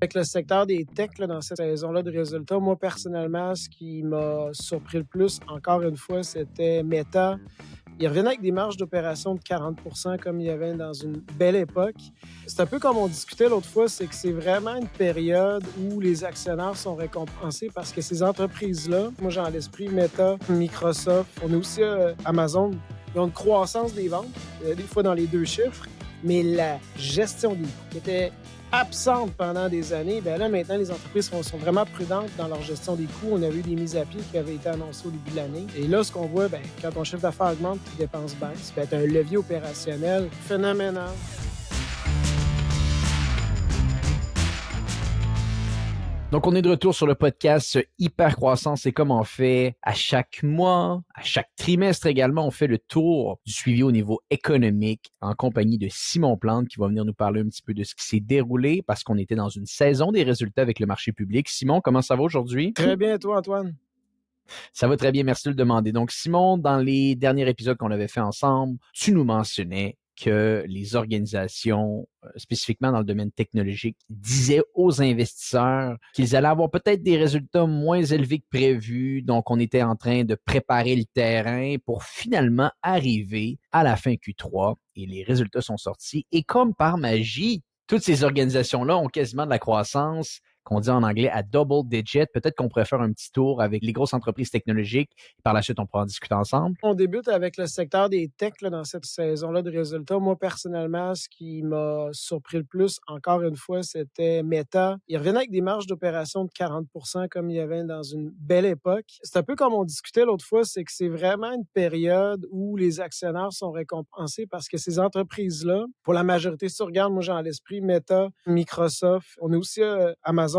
Avec le secteur des techs, là, dans cette saison-là de résultats, moi, personnellement, ce qui m'a surpris le plus, encore une fois, c'était Meta. Ils revenaient avec des marges d'opération de 40 comme il y avait dans une belle époque. C'est un peu comme on discutait l'autre fois, c'est que c'est vraiment une période où les actionnaires sont récompensés parce que ces entreprises-là, moi j'ai en l'esprit Meta, Microsoft, on a aussi Amazon, ils ont une croissance des ventes, des fois dans les deux chiffres, mais la gestion des coûts qui était absente pendant des années, bien là, maintenant, les entreprises sont vraiment prudentes dans leur gestion des coûts. On a eu des mises à pied qui avaient été annoncées au début de l'année. Et là, ce qu'on voit, bien, quand ton chiffre d'affaires augmente et tes dépenses baissent, bien, tu as un levier opérationnel phénoménal. Donc, on est de retour sur le podcast Hypercroissance et comme on fait à chaque mois, à chaque trimestre également, on fait le tour du suivi au niveau économique en compagnie de Simon Plante qui va venir nous parler un petit peu de ce qui s'est déroulé parce qu'on était dans une saison des résultats avec le marché public. Simon, comment ça va aujourd'hui? Très bien, toi, Antoine? Ça va très bien, merci de le demander. Donc, Simon, dans les derniers épisodes qu'on avait fait ensemble, tu nous mentionnais que les organisations, spécifiquement dans le domaine technologique, disaient aux investisseurs qu'ils allaient avoir peut-être des résultats moins élevés que prévu. Donc, on était en train de préparer le terrain pour finalement arriver à la fin Q3 et les résultats sont sortis. Et comme par magie, toutes ces organisations-là ont quasiment de la croissance qu'on dit en anglais à double digit. Peut-être qu'on pourrait faire un petit tour avec les grosses entreprises technologiques. Par la suite, on pourra en discuter ensemble. On débute avec le secteur des techs là, dans cette saison-là de résultats. Moi, personnellement, ce qui m'a surpris le plus, encore une fois, c'était Meta. Ils revenaient avec des marges d'opération de 40 comme il y avait dans une belle époque. C'est un peu comme on discutait l'autre fois, c'est que c'est vraiment une période où les actionnaires sont récompensés parce que ces entreprises-là, pour la majorité, si tu regardes, moi j'ai à l'esprit Meta, Microsoft, on a aussi Amazon,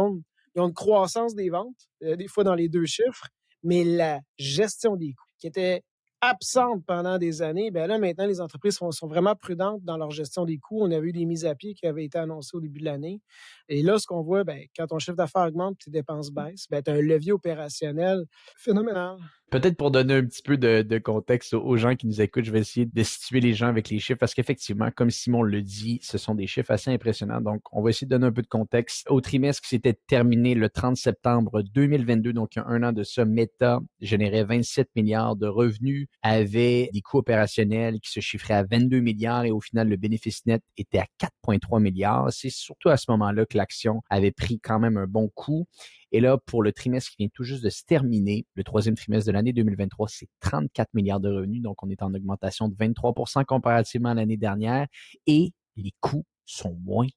ils ont une croissance des ventes, des fois dans les deux chiffres, mais la gestion des coûts qui était absente pendant des années, bien là, maintenant, les entreprises sont vraiment prudentes dans leur gestion des coûts. On avait eu des mises à pied qui avaient été annoncées au début de l'année. Et là, ce qu'on voit, bien, quand ton chiffre d'affaires augmente et tes dépenses baissent, bien, tu as un levier opérationnel phénoménal. Peut-être pour donner un petit peu de contexte aux gens qui nous écoutent, je vais essayer de situer les gens avec les chiffres parce qu'effectivement, comme Simon le dit, ce sont des chiffres assez impressionnants. Donc, on va essayer de donner un peu de contexte. Au trimestre qui s'était terminé le 30 septembre 2022, donc il y a un an de ça, Meta générait 27 milliards de revenus, avait des coûts opérationnels qui se chiffraient à 22 milliards et au final, le bénéfice net était à 4,3 milliards. C'est surtout à ce moment-là que l'action avait pris quand même un bon coup. Et là, pour le trimestre qui vient tout juste de se terminer, le troisième trimestre de l'année 2023, c'est 34 milliards de revenus. Donc, on est en augmentation de 23 comparativement à l'année dernière. Et les coûts sont moins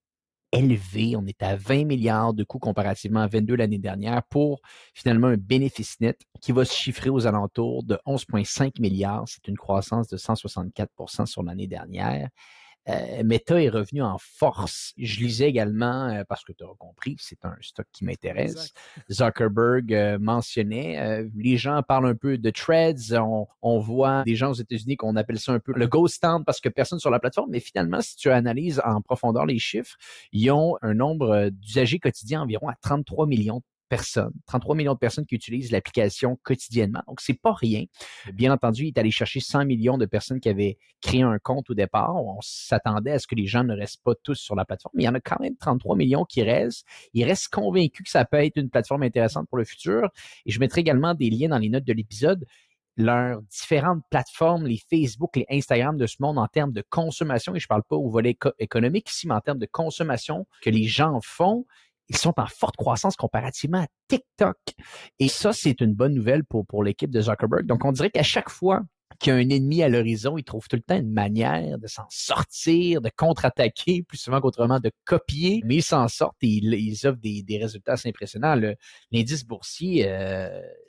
élevés. On est à 20 milliards de coûts comparativement à 22 l'année dernière pour finalement un bénéfice net qui va se chiffrer aux alentours de 11,5 milliards. C'est une croissance de 164 sur l'année dernière. Meta est revenu en force. Je lisais également, parce que tu as compris, c'est un stock qui m'intéresse. Exact. Zuckerberg mentionnait, les gens parlent un peu de threads, on voit des gens aux États-Unis qu'on appelle ça un peu le ghost town parce que personne sur la plateforme, mais finalement, si tu analyses en profondeur les chiffres, ils ont un nombre d'usagers quotidiens environ à 33 millions de personnes, 33 millions de personnes qui utilisent l'application quotidiennement. Donc, c'est pas rien. Bien entendu, il est allé chercher 100 millions de personnes qui avaient créé un compte au départ. On s'attendait à ce que les gens ne restent pas tous sur la plateforme, mais il y en a quand même 33 millions qui restent. Ils restent convaincus que ça peut être une plateforme intéressante pour le futur. Et je mettrai également des liens dans les notes de l'épisode. Leurs différentes plateformes, les Facebook, les Instagram de ce monde en termes de consommation, et je ne parle pas au volet économique ici, mais en termes de consommation que les gens font, ils sont en forte croissance comparativement à TikTok. Et ça, c'est une bonne nouvelle pour l'équipe de Zuckerberg. Donc, on dirait qu'à chaque fois qu'il y a un ennemi à l'horizon, il trouve tout le temps une manière de s'en sortir, de contre-attaquer, plus souvent qu'autrement de copier, mais ils s'en sortent et ils offrent des résultats assez impressionnants. L'indice boursier,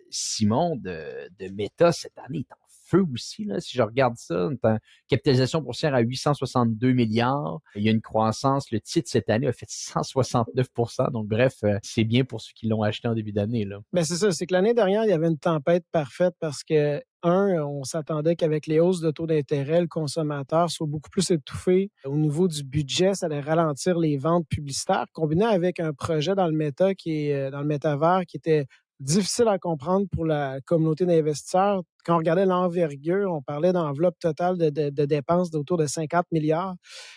Simon, de Meta cette année est en feu aussi. Là. Si je regarde ça, on est en capitalisation boursière à 862 milliards. Il y a une croissance. Le titre cette année a fait 169 Donc, bref, c'est bien pour ceux qui l'ont acheté en début d'année. Là. Ben c'est ça, c'est que l'année dernière, il y avait une tempête parfaite parce que, on s'attendait qu'avec les hausses de taux d'intérêt, le consommateur soit beaucoup plus étouffé au niveau du budget, ça allait ralentir les ventes publicitaires, combiné avec un projet dans le méta qui est dans le métavers qui était difficile à comprendre pour la communauté d'investisseurs. Quand on regardait l'envergure, on parlait d'enveloppe totale de dépenses d'autour de 50 milliards.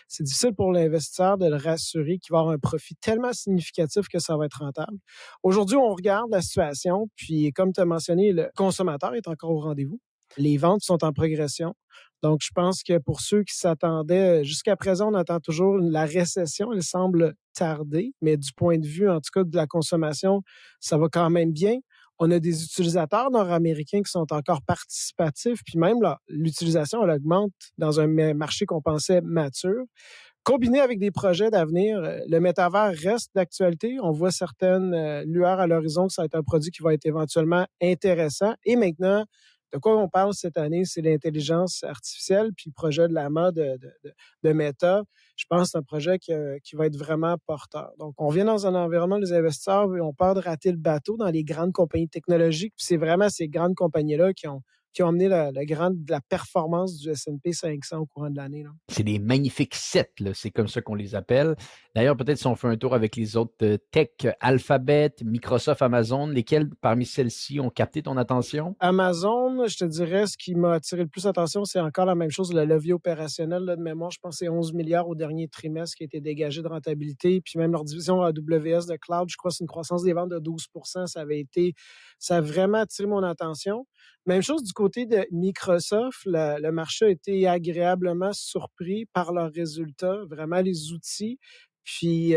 C'est difficile pour l'investisseur de le rassurer qu'il va avoir un profit tellement significatif que ça va être rentable. Aujourd'hui, on regarde la situation, puis comme tu as mentionné, le consommateur est encore au rendez-vous. Les ventes sont en progression. Donc, je pense que pour ceux qui s'attendaient, jusqu'à présent, on attend toujours la récession. Elle semble tarder, mais du point de vue, en tout cas, de la consommation, ça va quand même bien. On a des utilisateurs nord-américains qui sont encore participatifs, puis même là, l'utilisation, elle augmente dans un marché qu'on pensait mature. Combiné avec des projets d'avenir, le métavers reste d'actualité. On voit certaines lueurs à l'horizon que ça va être un produit qui va être éventuellement intéressant. Et maintenant, de quoi on parle cette année, c'est l'intelligence artificielle, puis le projet de la mode de Meta. Je pense que c'est un projet qui va être vraiment porteur. Donc, on vient dans un environnement, les investisseurs, ont peur de rater le bateau dans les grandes compagnies technologiques. Puis c'est vraiment ces grandes compagnies-là qui ont amené la performance du S&P 500 au courant de l'année, là. C'est des magnifiques sets, là, c'est comme ça qu'on les appelle. D'ailleurs, peut-être si on fait un tour avec les autres tech, Alphabet, Microsoft, Amazon, lesquels parmi celles-ci ont capté ton attention? Amazon, je te dirais, ce qui m'a attiré le plus l'attention, c'est encore la même chose, le levier opérationnel là, de mémoire. Je pense que c'est 11 milliards au dernier trimestre qui a été dégagé de rentabilité. Puis même leur division AWS de cloud, je crois que c'est une croissance des ventes de 12%. Ça a vraiment attiré mon attention. Même chose du côté de Microsoft, le marché a été agréablement surpris par leurs résultats, vraiment les outils. Puis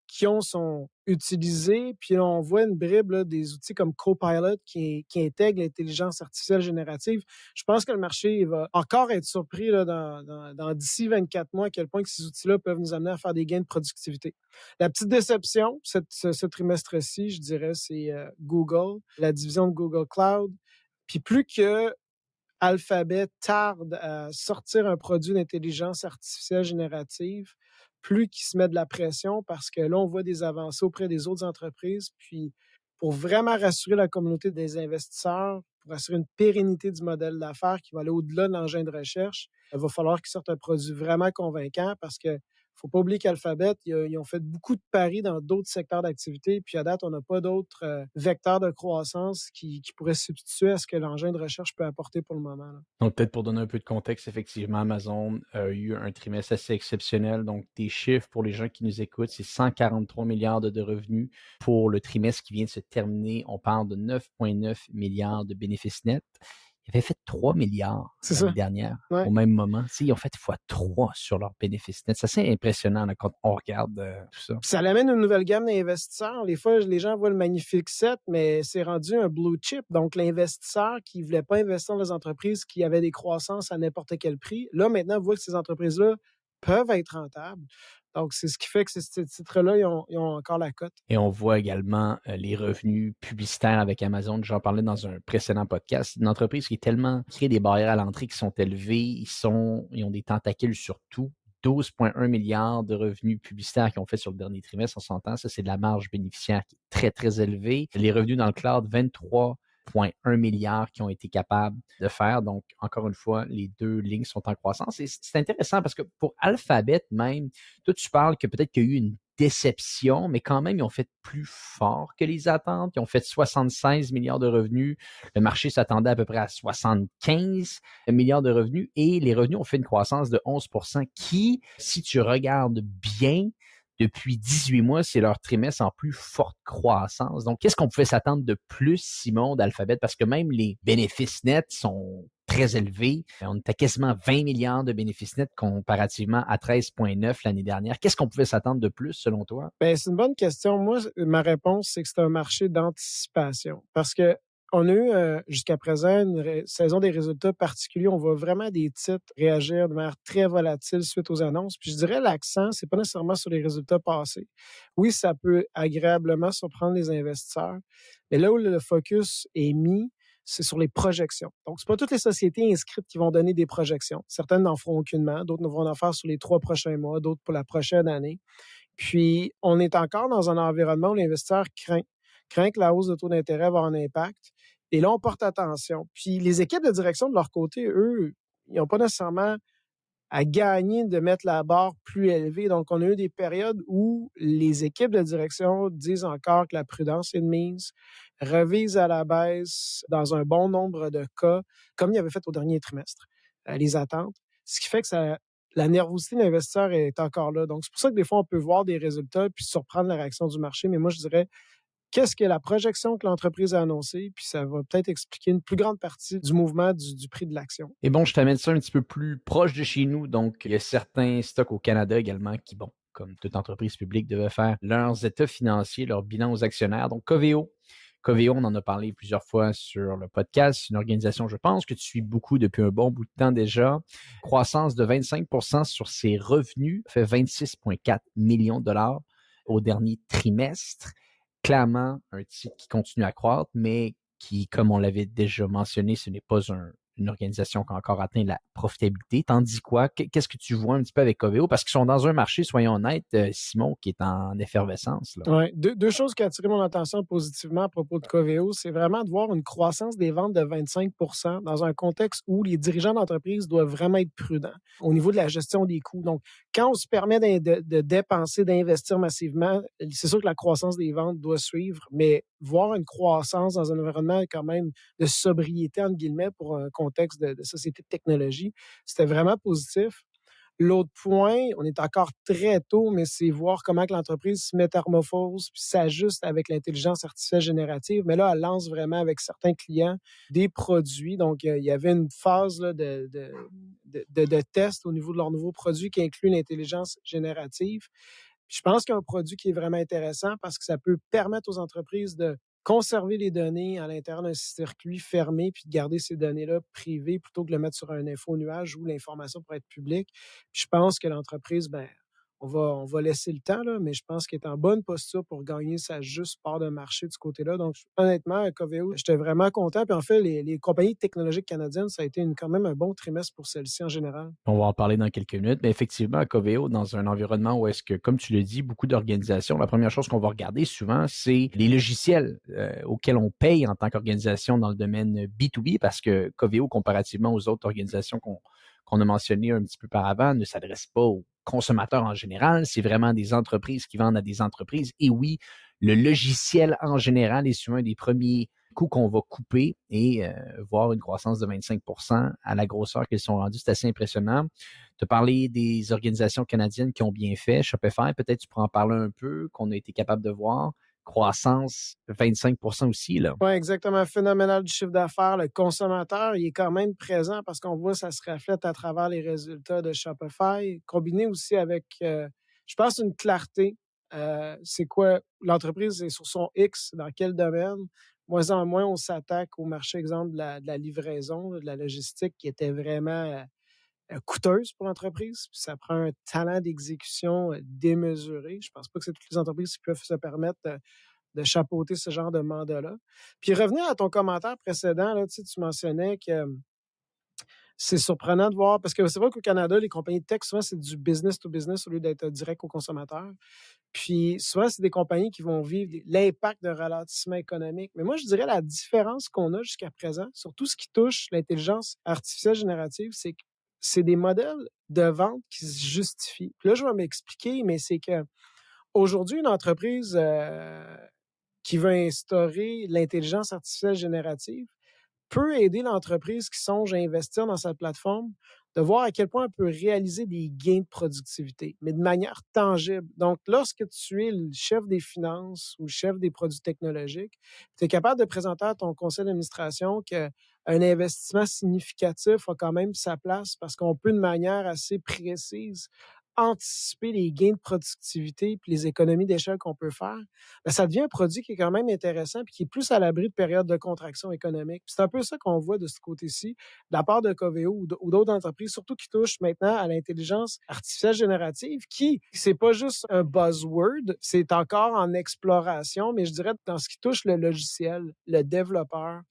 qui sont utilisés. Puis là, on voit une bribe là, des outils comme Copilot qui intègrent l'intelligence artificielle générative. Je pense que le marché va encore être surpris là, dans d'ici 24 mois à quel point que ces outils-là peuvent nous amener à faire des gains de productivité. La petite déception, ce trimestre-ci, je dirais, c'est Google, la division de Google Cloud. Puis plus que Alphabet tarde à sortir un produit d'intelligence artificielle générative, plus qu'il se met de la pression parce que là, on voit des avancées auprès des autres entreprises. Puis, pour vraiment rassurer la communauté des investisseurs, pour assurer une pérennité du modèle d'affaires qui va aller au-delà de l'engin de recherche, il va falloir qu'ils sortent un produit vraiment convaincant parce que faut pas oublier qu'Alphabet, ils ont fait beaucoup de paris dans d'autres secteurs d'activité. Puis à date, on n'a pas d'autres vecteurs de croissance qui pourraient substituer à ce que l'engin de recherche peut apporter pour le moment, là. Donc, peut-être pour donner un peu de contexte, effectivement, Amazon a eu un trimestre assez exceptionnel. Donc, des chiffres pour les gens qui nous écoutent, c'est 143 milliards de revenus pour le trimestre qui vient de se terminer. On parle de 9,9 milliards de bénéfices nets. Ils avaient fait 3 milliards C'est l'année ça. dernière, Ouais. au même moment. Tu sais, ils ont fait x3 sur leurs bénéfices nets. C'est assez impressionnant là, quand on regarde tout ça. Puis ça l'amène une nouvelle gamme d'investisseurs. Des fois, les gens voient le magnifique set, mais c'est rendu un blue chip. Donc, l'investisseur qui ne voulait pas investir dans des entreprises qui avaient des croissances à n'importe quel prix, là, maintenant, voit que ces entreprises-là peuvent être rentables. Donc, c'est ce qui fait que ces titres-là, ils ont encore la cote. Et on voit également les revenus publicitaires avec Amazon. J'en parlais dans un précédent podcast. C'est une entreprise qui est tellement crée des barrières à l'entrée qui sont élevées. Ils ont des tentacules sur tout. 12,1 milliards de revenus publicitaires qu'ils ont fait sur le dernier trimestre, on s'entend. Ça, c'est de la marge bénéficiaire qui est très, très élevée. Les revenus dans le cloud, 23,1 milliards qui ont été capables de faire. Donc, encore une fois, les deux lignes sont en croissance. Et c'est intéressant parce que pour Alphabet même, toi, tu parles que peut-être qu'il y a eu une déception, mais quand même, ils ont fait plus fort que les attentes. Ils ont fait 76 milliards de revenus. Le marché s'attendait à peu près à 75 milliards de revenus et les revenus ont fait une croissance de 11% qui, si tu regardes bien, depuis 18 mois, c'est leur trimestre en plus forte croissance. Donc, qu'est-ce qu'on pouvait s'attendre de plus, Simon, d'Alphabet? Parce que même les bénéfices nets sont très élevés. On était quasiment 20 milliards de bénéfices nets comparativement à 13,9 l'année dernière. Qu'est-ce qu'on pouvait s'attendre de plus, selon toi? Ben, c'est une bonne question. Moi, ma réponse, c'est que c'est un marché d'anticipation. Parce que on a eu jusqu'à présent une saison des résultats particuliers. On voit vraiment des titres réagir de manière très volatile suite aux annonces. Puis je dirais l'accent, c'est pas nécessairement sur les résultats passés. Oui, ça peut agréablement surprendre les investisseurs, mais là où le focus est mis, c'est sur les projections. Donc, c'est pas toutes les sociétés inscrites qui vont donner des projections. Certaines n'en feront aucunement, d'autres ne vont en faire sur les 3 prochains mois, d'autres pour la prochaine année. Puis, on est encore dans un environnement où l'investisseur craint que la hausse de taux d'intérêt va avoir un impact. Et là, on porte attention. Puis, les équipes de direction, de leur côté, eux, ils n'ont pas nécessairement à gagner de mettre la barre plus élevée. Donc, on a eu des périodes où les équipes de direction disent encore que la prudence est de mise, revisent à la baisse dans un bon nombre de cas, comme il avait fait au dernier trimestre, les attentes. Ce qui fait que la nervosité de l'investisseur est encore là. Donc, c'est pour ça que des fois, on peut voir des résultats puis surprendre la réaction du marché. Mais moi, je dirais, qu'est-ce que la projection que l'entreprise a annoncée? Puis ça va peut-être expliquer une plus grande partie du mouvement du prix de l'action. Et bon, je t'amène ça un petit peu plus proche de chez nous. Donc, il y a certains stocks au Canada également qui, bon, comme toute entreprise publique, devaient faire leurs états financiers, leur bilan aux actionnaires. Donc, Coveo. Coveo, on en a parlé plusieurs fois sur le podcast. C'est une organisation, je pense, que tu suis beaucoup depuis un bon bout de temps déjà. Croissance de 25% sur ses revenus, fait 26,4 millions de dollars au dernier trimestre. Clairement, un titre qui continue à croître, mais qui, comme on l'avait déjà mentionné, ce n'est pas une organisation qui a encore atteint la profitabilité. Tandis quoi, qu'est-ce que tu vois un petit peu avec Coveo? Parce qu'ils sont dans un marché, soyons honnêtes, Simon, qui est en effervescence, là. Ouais, deux choses qui ont attiré mon attention positivement à propos de Coveo, c'est vraiment de voir une croissance des ventes de 25 dans un contexte où les dirigeants d'entreprise doivent vraiment être prudents au niveau de la gestion des coûts. Donc, quand on se permet de dépenser, d'investir massivement, c'est sûr que la croissance des ventes doit suivre, mais voir une croissance dans un environnement quand même de sobriété, entre guillemets, pour un contexte de société de technologie, c'était vraiment positif. L'autre point, on est encore très tôt, mais c'est voir comment que l'entreprise se métamorphose puis s'ajuste avec l'intelligence artificielle générative. Mais là, elle lance vraiment avec certains clients des produits. Donc, il y avait une phase là, de test au niveau de leurs nouveaux produits qui inclut l'intelligence générative. Puis je pense qu'il y a un produit qui est vraiment intéressant parce que ça peut permettre aux entreprises de conserver les données à l'intérieur d'un circuit fermé puis de garder ces données-là privées plutôt que de le mettre sur un info nuage où l'information pourrait être publique. Puis je pense que l'entreprise, ben, on va laisser le temps, là, mais je pense qu'elle est en bonne posture pour gagner sa juste part de marché de ce côté-là. Donc, honnêtement, Coveo, j'étais vraiment content. Puis en fait, les compagnies technologiques canadiennes, ça a été quand même un bon trimestre pour celles-ci en général. On va en parler dans quelques minutes, mais effectivement, à Coveo, dans un environnement où est-ce que, comme tu le dis, beaucoup d'organisations, la première chose qu'on va regarder souvent, c'est les logiciels auxquels on paye en tant qu'organisation dans le domaine B2B, parce que Coveo, comparativement aux autres organisations qu'on a mentionnées un petit peu par avant, ne s'adresse pas aux consommateurs en général, c'est vraiment des entreprises qui vendent à des entreprises. Et oui, le logiciel en général est souvent un des premiers coûts qu'on va couper et voir une croissance de 25% à la grosseur qu'ils sont rendus, c'est assez impressionnant. Tu as parlé des organisations canadiennes qui ont bien fait. Shopify, peut-être tu pourras en parler un peu, qu'on a été capable de voir. Croissance 25% aussi, là. Oui, exactement. Phénoménal du chiffre d'affaires. Le consommateur, il est quand même présent parce qu'on voit ça se reflète à travers les résultats de Shopify, combiné aussi avec, je pense, une clarté. C'est quoi l'entreprise est sur son X, dans quel domaine. Moins en moins, on s'attaque au marché, exemple, de la livraison, de la logistique qui était vraiment coûteuse pour l'entreprise. Puis ça prend un talent d'exécution démesuré. Je pense pas que c'est toutes les entreprises qui peuvent se permettre de chapeauter ce genre de mandat-là. Puis revenir à ton commentaire précédent, là, tu mentionnais que c'est surprenant de voir, parce que c'est vrai qu'au Canada, les compagnies de tech, souvent, c'est du business to business au lieu d'être direct aux consommateurs. Puis souvent, c'est des compagnies qui vont vivre l'impact d'un ralentissement économique. Mais moi, je dirais la différence qu'on a jusqu'à présent sur tout ce qui touche l'intelligence artificielle générative, c'est que c'est des modèles de vente qui se justifient. Puis là, je vais m'expliquer, mais c'est que aujourd'hui, une entreprise qui veut instaurer l'intelligence artificielle générative peut aider l'entreprise qui songe à investir dans sa plateforme de voir à quel point elle peut réaliser des gains de productivité, mais de manière tangible. Donc, lorsque tu es le chef des finances ou le chef des produits technologiques, tu es capable de présenter à ton conseil d'administration qu'un investissement significatif a quand même sa place parce qu'on peut de manière assez précise anticiper les gains de productivité puis les économies d'échelle qu'on peut faire, ben, ça devient un produit qui est quand même intéressant puis qui est plus à l'abri de périodes de contraction économique. Puis c'est un peu ça qu'on voit de ce côté-ci, de la part de Coveo ou d'autres entreprises, surtout qui touchent maintenant à l'intelligence artificielle générative, qui, c'est pas juste un buzzword, c'est encore en exploration, mais je dirais dans ce qui touche le logiciel, le développeur,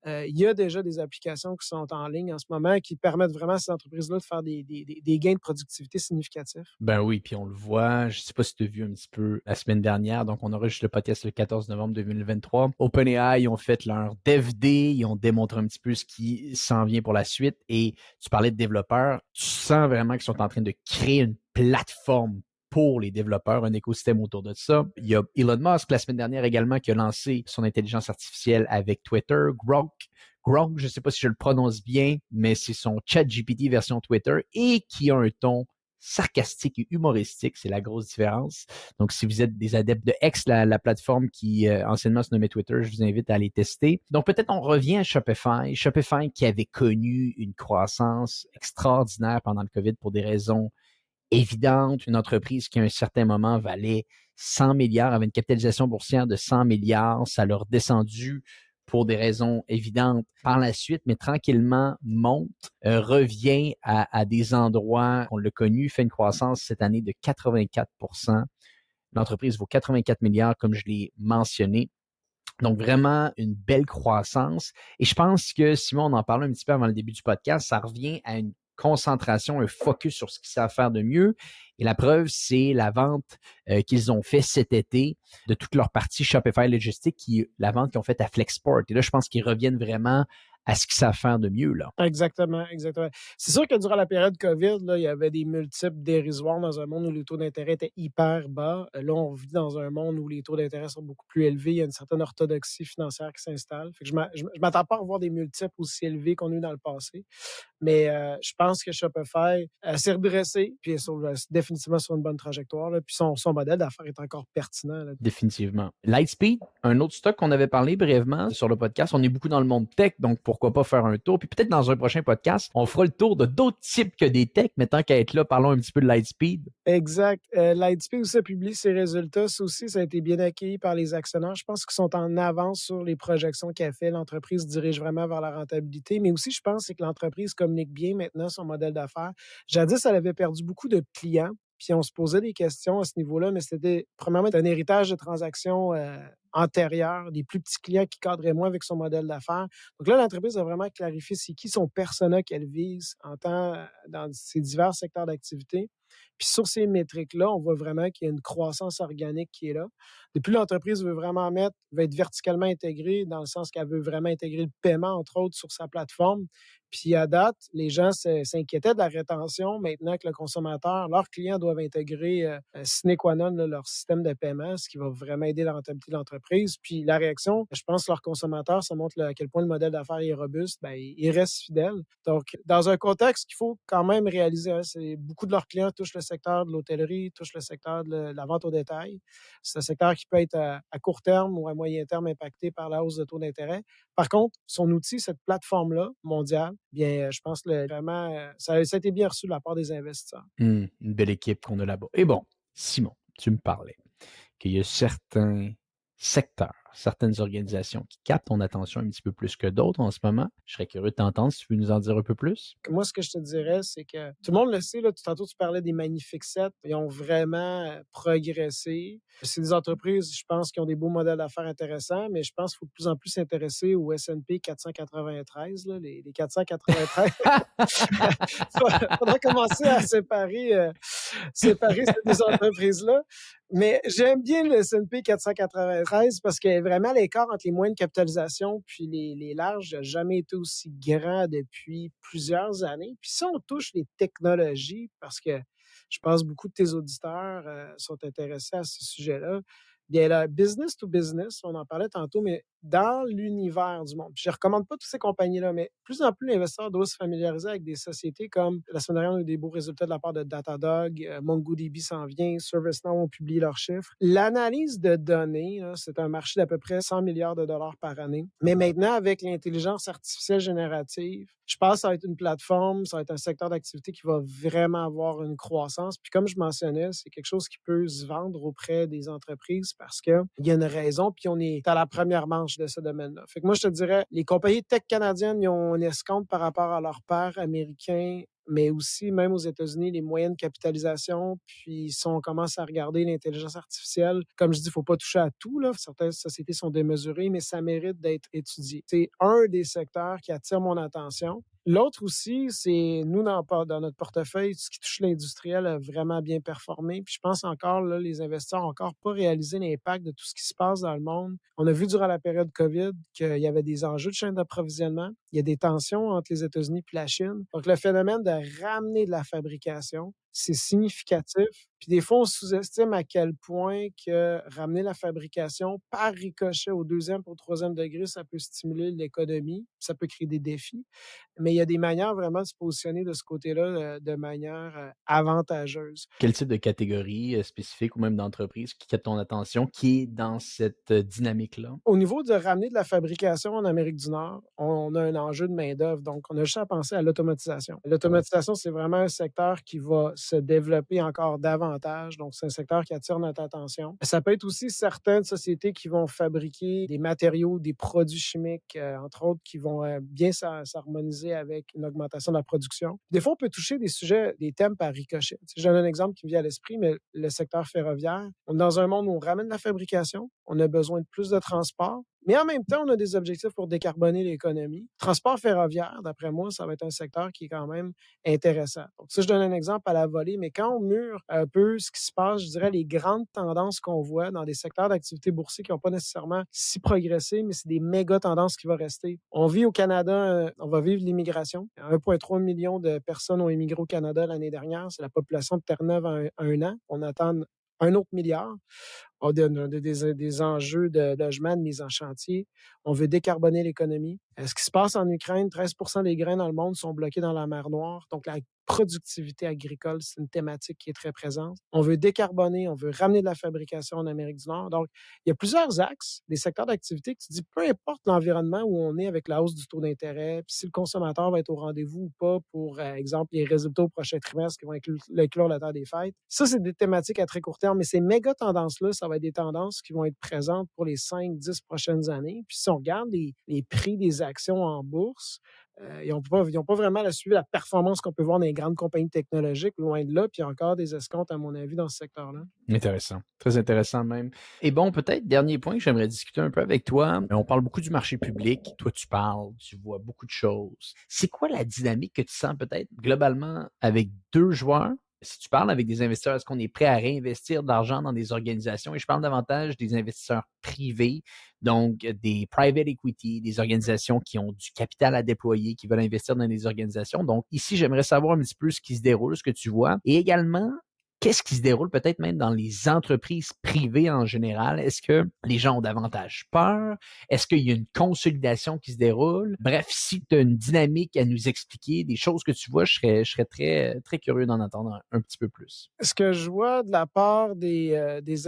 il y a déjà des applications qui sont en ligne en ce moment qui permettent vraiment à ces entreprises-là de faire des gains de productivité significatifs. Ben oui, puis on le voit. Je sais pas si tu as vu un petit peu la semaine dernière. Donc, on enregistre le podcast le 14 novembre 2023. OpenAI, ils ont fait leur Dev Day. Ils ont démontré un petit peu ce qui s'en vient pour la suite. Et tu parlais de développeurs. Tu sens vraiment qu'ils sont en train de créer une plateforme pour les développeurs, un écosystème autour de ça. Il y a Elon Musk la semaine dernière également qui a lancé son intelligence artificielle avec Twitter, Grok. Grok, je ne sais pas si je le prononce bien, mais c'est son chat GPT version Twitter et qui a un ton sarcastique et humoristique, c'est la grosse différence. Donc, si vous êtes des adeptes de X, la plateforme qui anciennement se nommait Twitter, je vous invite à aller tester. Donc, peut-être on revient à Shopify. Shopify qui avait connu une croissance extraordinaire pendant le COVID pour des raisons évidentes. Une entreprise qui, à un certain moment, valait 100 milliards, avait une capitalisation boursière de 100 milliards. Ça leur descendu pour des raisons évidentes par la suite, mais tranquillement monte, revient à des endroits, on l'a connu, fait une croissance cette année de 84%. L'entreprise vaut 84 milliards, comme je l'ai mentionné. Donc, vraiment une belle croissance. Et je pense que, Simon, on en parlait un petit peu avant le début du podcast, ça revient à une concentration, un focus sur ce qu'ils savent faire de mieux. Et la preuve, c'est la vente qu'ils ont fait cet été de toute leur partie Shopify Logistique, la vente qu'ils ont faite à Flexport. Et là, je pense qu'ils reviennent vraiment à ce qu'ils savent faire de mieux, là. Exactement, exactement. C'est sûr que durant la période COVID, là, il y avait des multiples dérisoires dans un monde où les taux d'intérêt étaient hyper bas. Là, on vit dans un monde où les taux d'intérêt sont beaucoup plus élevés. Il y a une certaine orthodoxie financière qui s'installe. Fait que je m'attends pas à revoir des multiples aussi élevés qu'on a eu dans le passé. Mais je pense que Shopify s'est redressé, puis est définitivement sur une bonne trajectoire. Là, puis son modèle d'affaires est encore pertinent. Là. Définitivement. Lightspeed, un autre stock qu'on avait parlé brièvement sur le podcast. On est beaucoup dans le monde tech, donc pourquoi pas faire un tour. Puis peut-être dans un prochain podcast, on fera le tour de d'autres types que des techs, mais tant qu'à être là, parlons un petit peu de Lightspeed. Exact. Lightspeed aussi a publié ses résultats. Ça aussi, ça a été bien accueilli par les actionnaires. Je pense qu'ils sont en avance sur les projections qu'a fait. L'entreprise dirige vraiment vers la rentabilité. Mais aussi, je pense c'est que l'entreprise communique bien maintenant son modèle d'affaires. Jadis, elle avait perdu beaucoup de clients. Puis on se posait des questions à ce niveau-là, mais c'était premièrement un héritage de transactions antérieures, des plus petits clients qui cadraient moins avec son modèle d'affaires. Donc là, l'entreprise a vraiment clarifié c'est qui son persona qu'elle vise en temps dans ses divers secteurs d'activité. Puis sur ces métriques-là, on voit vraiment qu'il y a une croissance organique qui est là. Depuis, l'entreprise veut être verticalement intégrée dans le sens qu'elle veut vraiment intégrer le paiement, entre autres, sur sa plateforme. Puis à date, les gens s'inquiétaient de la rétention. Maintenant que le consommateur, leurs clients doivent intégrer sine qua non là, leur système de paiement, ce qui va vraiment aider la rentabilité de l'entreprise. Puis la réaction, je pense que leurs consommateurs, ça montre à quel point le modèle d'affaires est robuste. Ben, ils restent fidèles. Donc, dans un contexte qu'il faut quand même réaliser, hein, c'est beaucoup de leurs clients touchent le secteur de l'hôtellerie, touchent le secteur de la vente au détail. C'est un secteur qui peut être à court terme ou à moyen terme impacté par la hausse de taux d'intérêt. Par contre, son outil, cette plateforme-là, mondiale, bien, je pense que vraiment, ça a été bien reçu de la part des investisseurs. Une belle équipe qu'on a là-bas. Et bon, Simon, tu me parlais qu'il y a certains secteurs, certaines organisations qui captent ton attention un petit peu plus que d'autres en ce moment. Je serais curieux de t'entendre si tu veux nous en dire un peu plus. Moi, ce que je te dirais, c'est que tout le monde le sait, là, tantôt tu parlais des Magnifiques 7, ils ont vraiment progressé. C'est des entreprises, je pense, qui ont des beaux modèles d'affaires intéressants, mais je pense qu'il faut de plus en plus s'intéresser au S&P 493, là, les 493. Faudra commencer à séparer ces deux entreprises-là. Mais j'aime bien le S&P 493 parce que vraiment l'écart entre les moyennes de capitalisation puis les larges n'a jamais été aussi grand depuis plusieurs années. Puis si on touche les technologies, parce que je pense beaucoup de tes auditeurs sont intéressés à ce sujet-là, bien là, business to business, on en parlait tantôt, mais dans l'univers du monde. Puis je ne recommande pas toutes ces compagnies-là, mais plus en plus l'investisseur doit se familiariser avec des sociétés comme la semaine dernière, on a eu des beaux résultats de la part de Datadog, MongoDB s'en vient, ServiceNow ont publié leurs chiffres. L'analyse de données, là, c'est un marché d'à peu près 100 milliards de dollars par année. Mais maintenant, avec l'intelligence artificielle générative, je pense que ça va être une plateforme, ça va être un secteur d'activité qui va vraiment avoir une croissance. Puis comme je mentionnais, c'est quelque chose qui peut se vendre auprès des entreprises parce qu'il y a une raison, puis on est à la première manche de ce domaine-là. Fait que moi, je te dirais, les compagnies tech canadiennes, ils ont un escompte par rapport à leurs pairs américains mais aussi, même aux États-Unis, les moyennes de capitalisation. Puis si on commence à regarder l'intelligence artificielle, comme je dis, il ne faut pas toucher à tout, là. Certaines sociétés sont démesurées, mais ça mérite d'être étudié. C'est un des secteurs qui attire mon attention. L'autre aussi, c'est nous, dans notre portefeuille, ce qui touche l'industriel a vraiment bien performé. Puis je pense encore, là, les investisseurs n'ont encore pas réalisé l'impact de tout ce qui se passe dans le monde. On a vu durant la période COVID qu'il y avait des enjeux de chaîne d'approvisionnement. Il y a des tensions entre les États-Unis et la Chine. Donc, le phénomène de ramener de la fabrication, c'est significatif. Puis des fois, on sous-estime à quel point que ramener la fabrication par ricochet au deuxième ou au troisième degré, ça peut stimuler l'économie, ça peut créer des défis. Mais il y a des manières vraiment de se positionner de ce côté-là de manière avantageuse. Quel type de catégorie spécifique ou même d'entreprise qui capte ton attention, qui est dans cette dynamique-là? Au niveau de ramener de la fabrication en Amérique du Nord, on a un enjeu de main-d'œuvre. Donc, on a juste à penser à l'automatisation. L'automatisation, c'est vraiment un secteur qui va se développer encore davantage. Donc, c'est un secteur qui attire notre attention. Ça peut être aussi certaines sociétés qui vont fabriquer des matériaux, des produits chimiques, entre autres, qui vont bien s'harmoniser avec une augmentation de la production. Des fois, on peut toucher des sujets, des thèmes par ricochet. Tu sais, je donne un exemple qui me vient à l'esprit, mais le secteur ferroviaire. On est dans un monde où on ramène la fabrication, on a besoin de plus de transport, mais en même temps, on a des objectifs pour décarboner l'économie. Transport ferroviaire, d'après moi, ça va être un secteur qui est quand même intéressant. Donc, ça, je donne un exemple à la volée, mais quand on mûre un peu ce qui se passe, je dirais les grandes tendances qu'on voit dans des secteurs d'activité boursiers qui n'ont pas nécessairement si progressé, mais c'est des méga tendances qui vont rester. On vit au Canada, on va vivre l'immigration. 1,3 million de personnes ont immigré au Canada l'année dernière. C'est la population de Terre-Neuve en un an. On attend un autre milliard. On a des enjeux de logement, de mise en chantier. On veut décarboner l'économie. Ce qui se passe en Ukraine, 13% des grains dans le monde sont bloqués dans la mer Noire. Donc, la productivité agricole, c'est une thématique qui est très présente. On veut décarboner, on veut ramener de la fabrication en Amérique du Nord. Donc, il y a plusieurs axes, des secteurs d'activité que tu dis, peu importe l'environnement où on est avec la hausse du taux d'intérêt, puis si le consommateur va être au rendez-vous ou pas pour, exemple, les résultats au prochain trimestre qui vont inclure le temps des fêtes. Ça, c'est des thématiques à très court terme, mais ces méga tendances-là, ça va être des tendances qui vont être présentes pour les 5-10 prochaines années. Puis si on regarde les prix des actions en bourse, ils n'ont pas vraiment suivi la performance qu'on peut voir dans les grandes compagnies technologiques, loin de là. Puis il y a encore des escomptes, à mon avis, dans ce secteur-là. Intéressant. Très intéressant même. Et bon, peut-être, dernier point que j'aimerais discuter un peu avec toi. On parle beaucoup du marché public. Toi, tu parles, tu vois beaucoup de choses. C'est quoi la dynamique que tu sens peut-être globalement avec deux joueurs? Si tu parles avec des investisseurs, est-ce qu'on est prêt à réinvestir de l'argent dans des organisations? Et je parle davantage des investisseurs privés, donc des private equity, des organisations qui ont du capital à déployer, qui veulent investir dans des organisations. Donc ici, j'aimerais savoir un petit peu ce qui se déroule, ce que tu vois. Et également, qu'est-ce qui se déroule peut-être même dans les entreprises privées en général? Est-ce que les gens ont davantage peur? Est-ce qu'il y a une consolidation qui se déroule? Bref, si tu as une dynamique à nous expliquer, des choses que tu vois, je serais très, très curieux d'en entendre un petit peu plus. Ce que je vois de la part des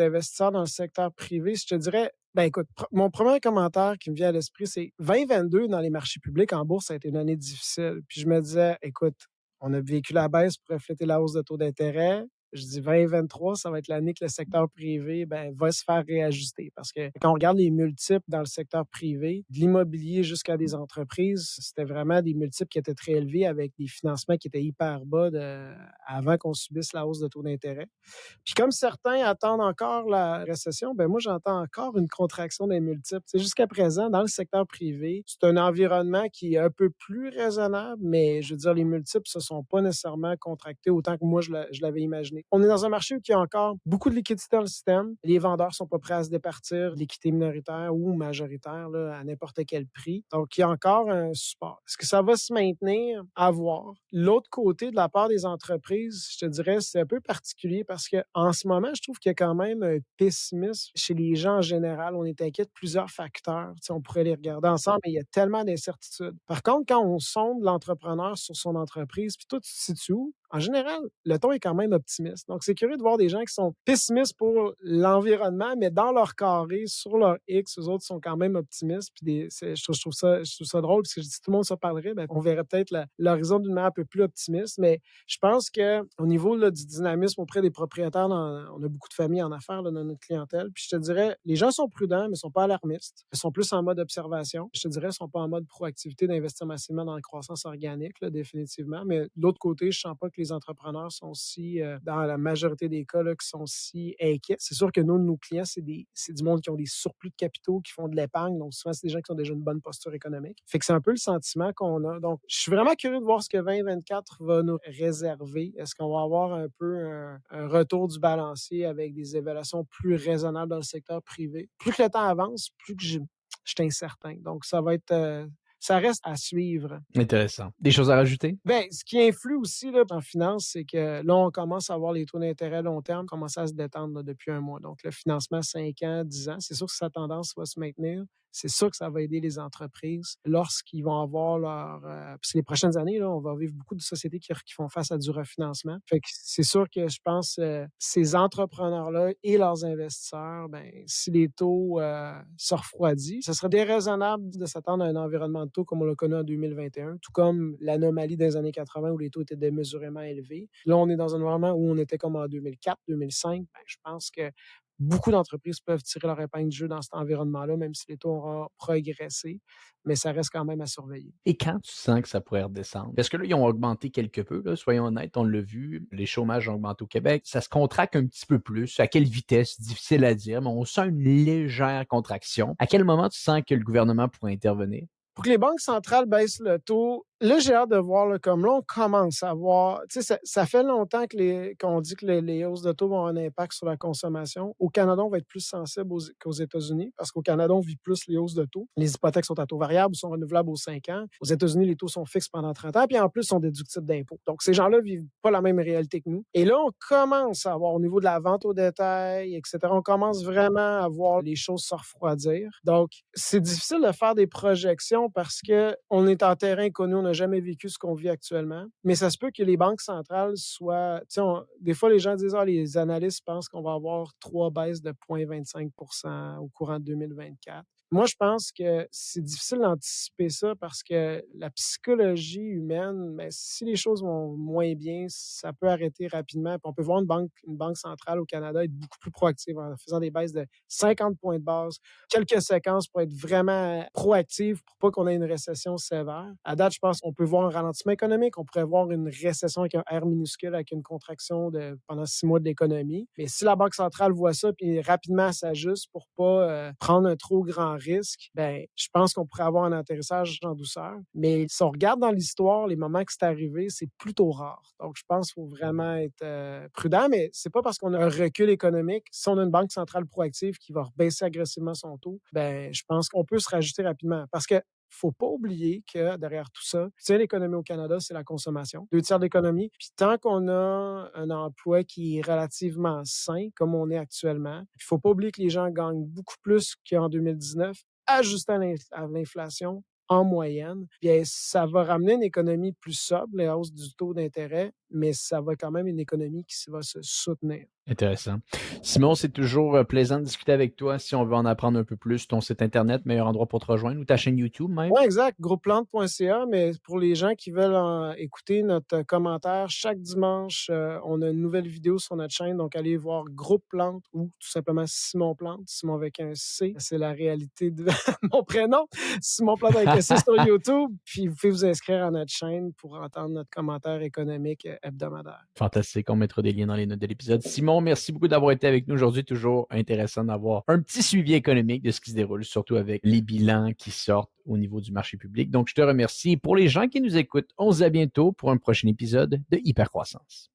investisseurs dans le secteur privé, je te dirais, ben écoute, mon premier commentaire qui me vient à l'esprit, c'est 2022 dans les marchés publics en bourse, ça a été une année difficile. Puis je me disais, écoute, on a vécu la baisse pour refléter la hausse de taux d'intérêt. Je dis 2023, ça va être l'année que le secteur privé va se faire réajuster. Parce que quand on regarde les multiples dans le secteur privé, de l'immobilier jusqu'à des entreprises, c'était vraiment des multiples qui étaient très élevés avec des financements qui étaient hyper bas avant qu'on subisse la hausse de taux d'intérêt. Puis comme certains attendent encore la récession, ben moi, j'entends encore une contraction des multiples. C'est jusqu'à présent, dans le secteur privé, c'est un environnement qui est un peu plus raisonnable, mais je veux dire, les multiples ne se sont pas nécessairement contractés autant que moi, je l'avais imaginé. On est dans un marché où il y a encore beaucoup de liquidités dans le système. Les vendeurs sont pas prêts à se départir de l'équité minoritaire ou majoritaire là, à n'importe quel prix. Donc, il y a encore un support. Est-ce que ça va se maintenir? À voir. L'autre côté, de la part des entreprises, je te dirais, c'est un peu particulier parce que en ce moment, je trouve qu'il y a quand même un pessimisme chez les gens en général. On est inquiet de plusieurs facteurs. Tu sais, on pourrait les regarder ensemble, mais il y a tellement d'incertitudes. Par contre, quand on sonde l'entrepreneur sur son entreprise, puis toi, tu te situes où? en général, le ton est quand même optimiste. Donc, c'est curieux de voir des gens qui sont pessimistes pour l'environnement, mais dans leur carré, sur leur X, eux autres sont quand même optimistes. Puis je trouve ça drôle parce que si tout le monde se parlerait, ben, on verrait peut-être l'horizon d'une manière un peu plus optimiste. Mais je pense qu'au niveau là, du dynamisme auprès des propriétaires, on a beaucoup de familles en affaires là, dans notre clientèle. Puis je te dirais, les gens sont prudents, mais ne sont pas alarmistes. Ils sont plus en mode observation. Je te dirais, ils ne sont pas en mode proactivité d'investir massivement dans la croissance organique, là, définitivement. Mais de l'autre côté, je ne sens pas que les entrepreneurs sont si, dans la majorité des cas, là, qui sont si inquiets. C'est sûr que nous, nos clients, c'est du monde qui ont des surplus de capitaux, qui font de l'épargne. Donc, souvent, c'est des gens qui ont déjà une bonne posture économique. Fait que c'est un peu le sentiment qu'on a. Donc, je suis vraiment curieux de voir ce que 2024 va nous réserver. Est-ce qu'on va avoir un peu un retour du balancier avec des évaluations plus raisonnables dans le secteur privé? Plus que le temps avance, plus que je suis incertain. Donc, ça va être... ça reste à suivre. Intéressant. Des choses à rajouter? Bien, ce qui influe aussi là, en finance, c'est que là, on commence à voir les taux d'intérêt long terme commencer à se détendre là, depuis un mois. Donc, le financement 5 ans, 10 ans, c'est sûr que sa tendance va se maintenir. C'est sûr que ça va aider les entreprises lorsqu'ils vont avoir leur... parce que les prochaines années, là, on va vivre beaucoup de sociétés qui font face à du refinancement. Fait que c'est sûr que je pense ces entrepreneurs-là et leurs investisseurs, ben, si les taux se refroidissent, ce serait déraisonnable de s'attendre à un environnement de taux comme on l'a connu en 2021, tout comme l'anomalie des années 80 où les taux étaient démesurément élevés. Là, on est dans un environnement où on était comme en 2004, 2005. Ben, je pense que beaucoup d'entreprises peuvent tirer leur épingle du jeu dans cet environnement-là, même si les taux auront progressé, mais ça reste quand même à surveiller. Et quand tu sens que ça pourrait redescendre? Parce que là, ils ont augmenté quelque peu, là, soyons honnêtes, on l'a vu, les chômages ont augmenté au Québec. Ça se contracte un petit peu plus. À quelle vitesse? Difficile à dire, mais on sent une légère contraction. À quel moment tu sens que le gouvernement pourrait intervenir? Pour que les banques centrales baissent le taux, là, j'ai hâte de voir, là, comme là, on commence à voir. Tu sais, ça fait longtemps qu'on dit que les hausses de taux vont avoir un impact sur la consommation. Au Canada, on va être plus sensible qu'aux États-Unis parce qu'au Canada, on vit plus les hausses de taux. Les hypothèques sont à taux variable, sont renouvelables aux 5 ans. Aux États-Unis, les taux sont fixes pendant 30 ans, puis en plus, sont déductibles d'impôts. Donc, ces gens-là vivent pas la même réalité que nous. Et là, on commence à voir au niveau de la vente au détail, etc., on commence vraiment à voir les choses se refroidir. Donc, c'est difficile de faire des projections parce qu'on est en terrain connu, on n'a jamais vécu ce qu'on vit actuellement. Mais ça se peut que les banques centrales soient... Des fois, les gens disent les analystes pensent qu'on va avoir 3 baisses de 0,25 au courant de 2024. Moi, je pense que c'est difficile d'anticiper ça parce que la psychologie humaine, ben, si les choses vont moins bien, ça peut arrêter rapidement. Puis on peut voir une banque centrale au Canada être beaucoup plus proactive en faisant des baisses de 50 points de base, quelques séquences pour être vraiment proactive pour pas qu'on ait une récession sévère. À date, je pense qu'on peut voir un ralentissement économique, on pourrait voir une récession avec un R minuscule, avec une contraction pendant 6 mois de l'économie. Mais si la Banque centrale voit ça puis rapidement s'ajuste pour pas prendre un trop grand risque, ben, je pense qu'on pourrait avoir un atterrissage en douceur. Mais si on regarde dans l'histoire, les moments que c'est arrivé, c'est plutôt rare. Donc, je pense qu'il faut vraiment être prudent, mais c'est pas parce qu'on a un recul économique. Si on a une banque centrale proactive qui va baisser agressivement son taux, ben, je pense qu'on peut se rajuster rapidement. Parce que faut pas oublier que derrière tout ça, l'économie au Canada, c'est la consommation. 2 tiers de l'économie. Puis tant qu'on a un emploi qui est relativement sain, comme on est actuellement, il faut pas oublier que les gens gagnent beaucoup plus qu'en 2019, ajusté à l'inflation en moyenne. Bien, ça va ramener une économie plus sobre, les hausses du taux d'intérêt, mais ça va quand même une économie qui va se soutenir. Intéressant. Simon, c'est toujours plaisant de discuter avec toi. Si on veut en apprendre un peu plus, ton site Internet, meilleur endroit pour te rejoindre, ou ta chaîne YouTube même? Oui, exact. Groupeplante.ca, mais pour les gens qui veulent écouter notre commentaire, chaque dimanche, on a une nouvelle vidéo sur notre chaîne. Donc, allez voir Groupe Plante ou tout simplement Simon Plante, Simon avec un C. C'est la réalité de mon prénom. Simon Plante avec un C sur YouTube. Puis, vous pouvez vous inscrire à notre chaîne pour entendre notre commentaire économique hebdomadaire. Fantastique. On mettra des liens dans les notes de l'épisode. Simon, merci beaucoup d'avoir été avec nous aujourd'hui. Toujours intéressant d'avoir un petit suivi économique de ce qui se déroule, surtout avec les bilans qui sortent au niveau du marché public. Donc, je te remercie. Pour les gens qui nous écoutent, on se dit à bientôt pour un prochain épisode de Hypercroissance.